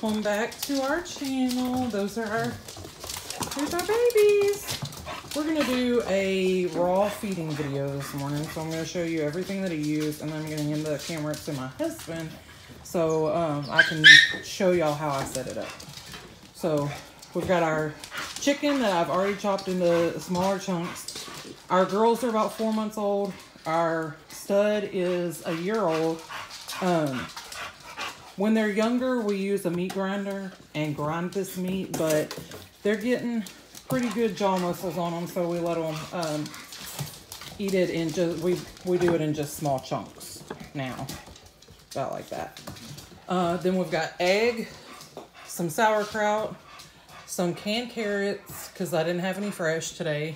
Welcome back to our channel. Here's our babies. We're gonna do a raw feeding video this morning. So I'm gonna show you everything that I use, and then I'm gonna hand the camera to my husband so I can show y'all how I set it up. So we've got our chicken that I've already chopped into smaller chunks. Our girls are about 4 months old. Our stud is a year old. When they're younger, we use a meat grinder and grind this meat, but they're getting pretty good jaw muscles on them, so we let them eat it in just, we do it in just small chunks now, about like that. Then we've got egg, some sauerkraut, some canned carrots, because I didn't have any fresh today.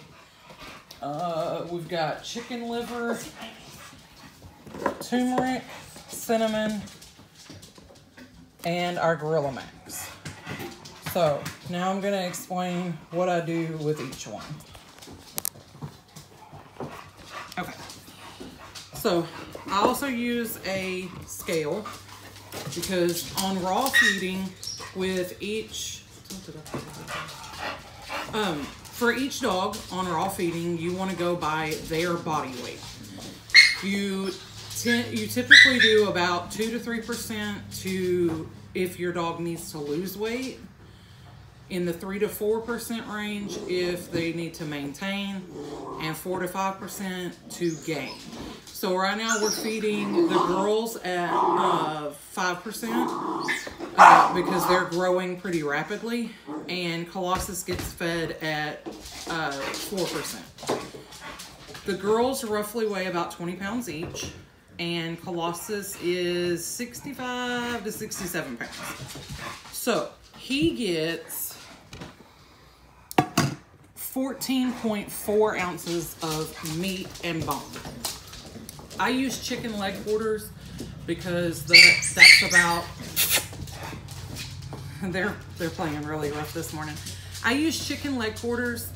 We've got chicken liver, turmeric, cinnamon, and our Gorilla Max. So now I'm going to explain what I do with each one. Okay. So I also use a scale because on raw feeding with each, for each dog on raw feeding, you want to go by their body weight. You typically do about 2 to 3% to if your dog needs to lose weight, in the 3 to 4% range if they need to maintain, and 4 to 5% to gain. So right now we're feeding the girls at 5% because they're growing pretty rapidly, and Colossus gets fed at 4%. The girls roughly weigh about 20 pounds each, and Colossus is 65 to 67 pounds. So he gets 14.4 ounces of meat and bone. I use chicken leg quarters because that's about, they're playing really rough this morning. I use chicken leg quarters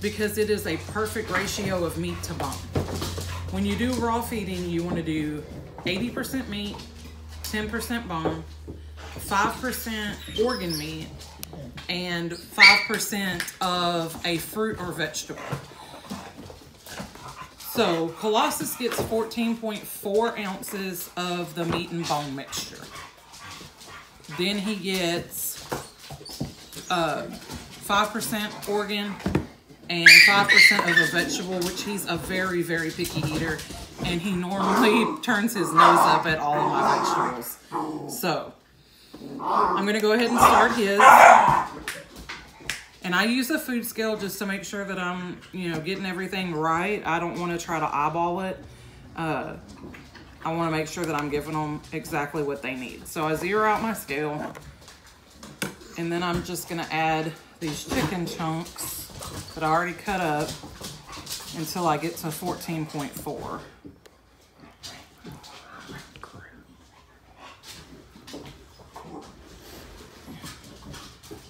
because it is a perfect ratio of meat to bone. When you do raw feeding, you want to do 80% meat, 10% bone, 5% organ meat, and 5% of a fruit or vegetable. So Colossus gets 14.4 ounces of the meat and bone mixture. Then he gets 5% organ and 5% of a vegetable, which he's a very, very picky eater, and he normally turns his nose up at all of my vegetables. So I'm gonna go ahead and start his. And I use a food scale just to make sure that I'm, getting everything right. I don't want to try to eyeball it. I want to make sure that I'm giving them exactly what they need. So I zero out my scale, and then I'm just gonna add these chicken chunks that I already cut up until I get to 14.4.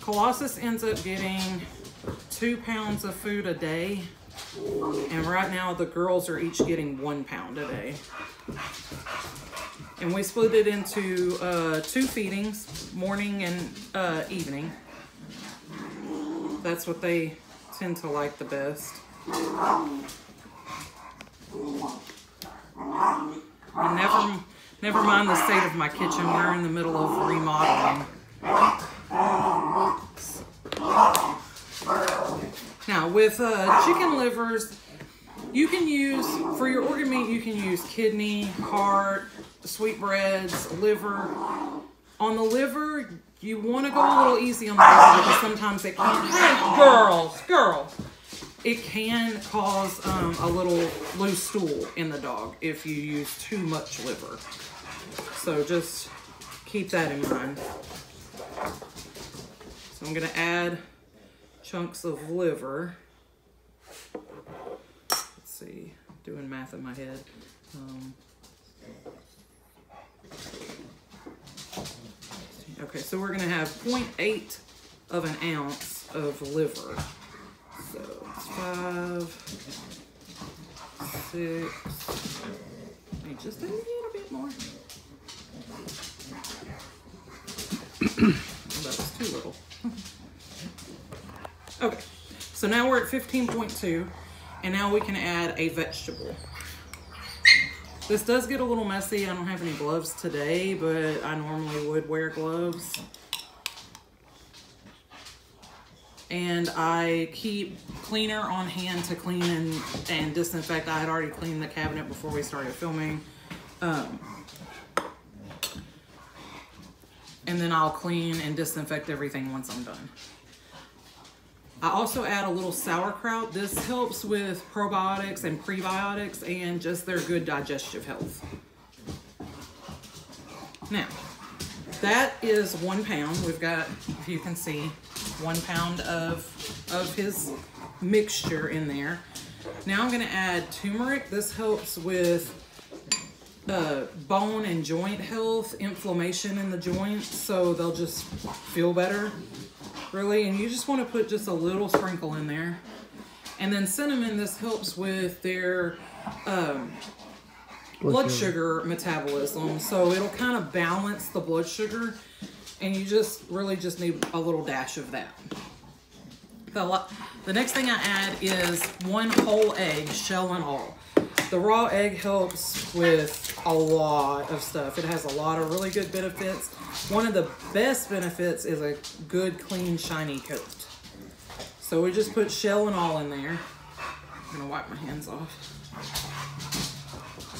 Colossus ends up getting 2 pounds of food a day, and right now the girls are each getting 1 pound a day. And we split it into 2 feedings, morning and evening. That's what they tend to like the best. And never mind the state of my kitchen. We're in the middle of remodeling. Now with chicken livers, you can use, for your organ meat, you can use kidney, heart, sweetbreads, liver. On the liver, you want to go a little easy on the liver because sometimes it can, hey, girls, it can cause a little loose stool in the dog if you use too much liver. So just keep that in mind. So I'm going to add chunks of liver. Let's see, doing math in my head. Okay, so we're going to have 0.8 of an ounce of liver. So it's 5, 6, maybe just a little bit more. That was too little. Okay, so now we're at 15.2, and now we can add a vegetable. This does get a little messy. I don't have any gloves today, but I normally would wear gloves. And I keep cleaner on hand to clean and disinfect. I had already cleaned the cabinet before we started filming. And then I'll clean and disinfect everything once I'm done. I also add a little sauerkraut. This helps with probiotics and prebiotics and just their good digestive health. Now, that is 1 pound. We've got, if you can see, 1 pound of his mixture in there. Now I'm gonna add turmeric. This helps with bone and joint health, inflammation in the joints, so they'll just feel better, really. And you just want to put just a little sprinkle in there. And then cinnamon, this helps with their blood sugar metabolism, so it'll kind of balance the blood sugar, and you just really just need a little dash of that. The next thing I add is 1 whole egg, shell and all. The raw egg helps with a lot of stuff. It has a lot of really good benefits. One of the best benefits is a good, clean, shiny coat. So we just put shell and all in there. I'm gonna wipe my hands off.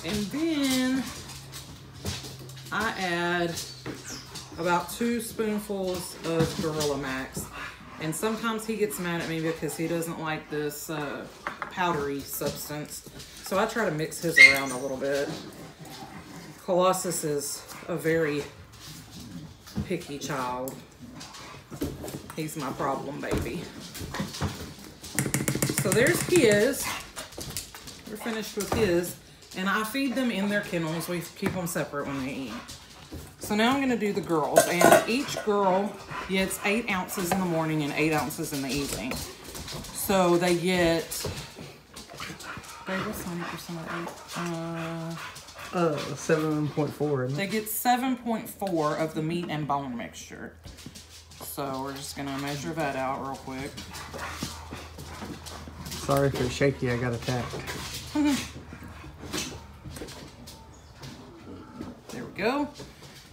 And then I add about 2 spoonfuls of Gorilla Max. And sometimes he gets mad at me because he doesn't like this powdery substance. So I try to mix his around a little bit. Colossus is a very picky child. He's my problem baby. So there's his. We're finished with his. And I feed them in their kennels. We keep them separate when they eat. So now I'm gonna do the girls. And each girl gets 8 ounces in the morning and 8 ounces in the evening. So they get, what's 90% of 8? 7.4. They get 7.4 of the meat and bone mixture. So we're just gonna measure that out real quick. Sorry if it's shaky, I got attacked. There we go.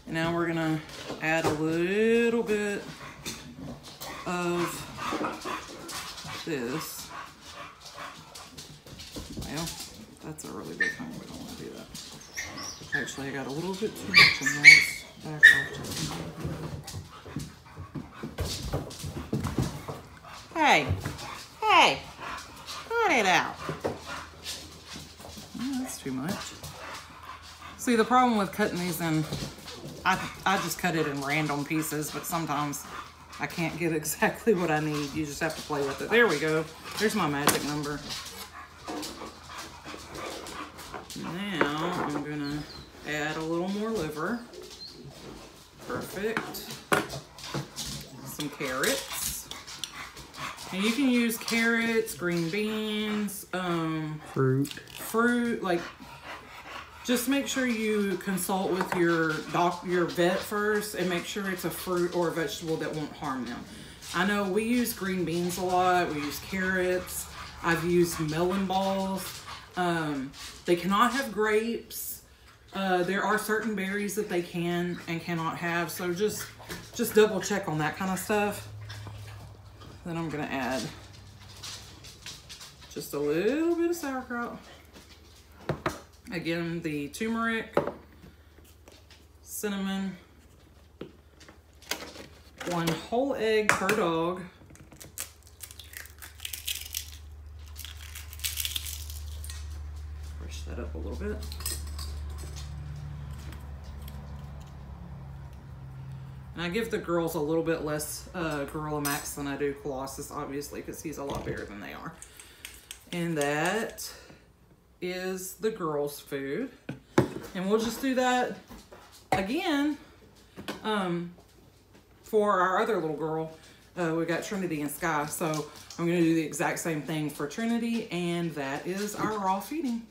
And now we're gonna add a little bit of this. Well, that's a really big thing. We don't want to do that. Actually, I got a little bit too much in this. Back off. Hey, cut it out. Oh, that's too much. See, the problem with cutting these in, I just cut it in random pieces, but sometimes I can't get exactly what I need. You just have to play with it. There we go. There's my magic number. Now I'm gonna add a little more liver. Perfect. Some carrots. And you can use carrots, green beans, fruit, like, just make sure you consult with your vet first and make sure it's a fruit or a vegetable that won't harm them. I know we use green beans a lot. We use carrots. I've used melon balls. They cannot have grapes. There are certain berries that they can and cannot have. So just double check on that kind of stuff. Then I'm gonna add just a little bit of sauerkraut. Again, the turmeric, cinnamon, 1 whole egg per dog. Brush that up a little bit. And I give the girls a little bit less Gorilla Max than I do Colossus, obviously, because he's a lot bigger than they are. And that is the girls' food. And we'll just do that again for our other little girl. We got Trinity and Sky, so I'm going to do the exact same thing for Trinity, and that is our raw feeding.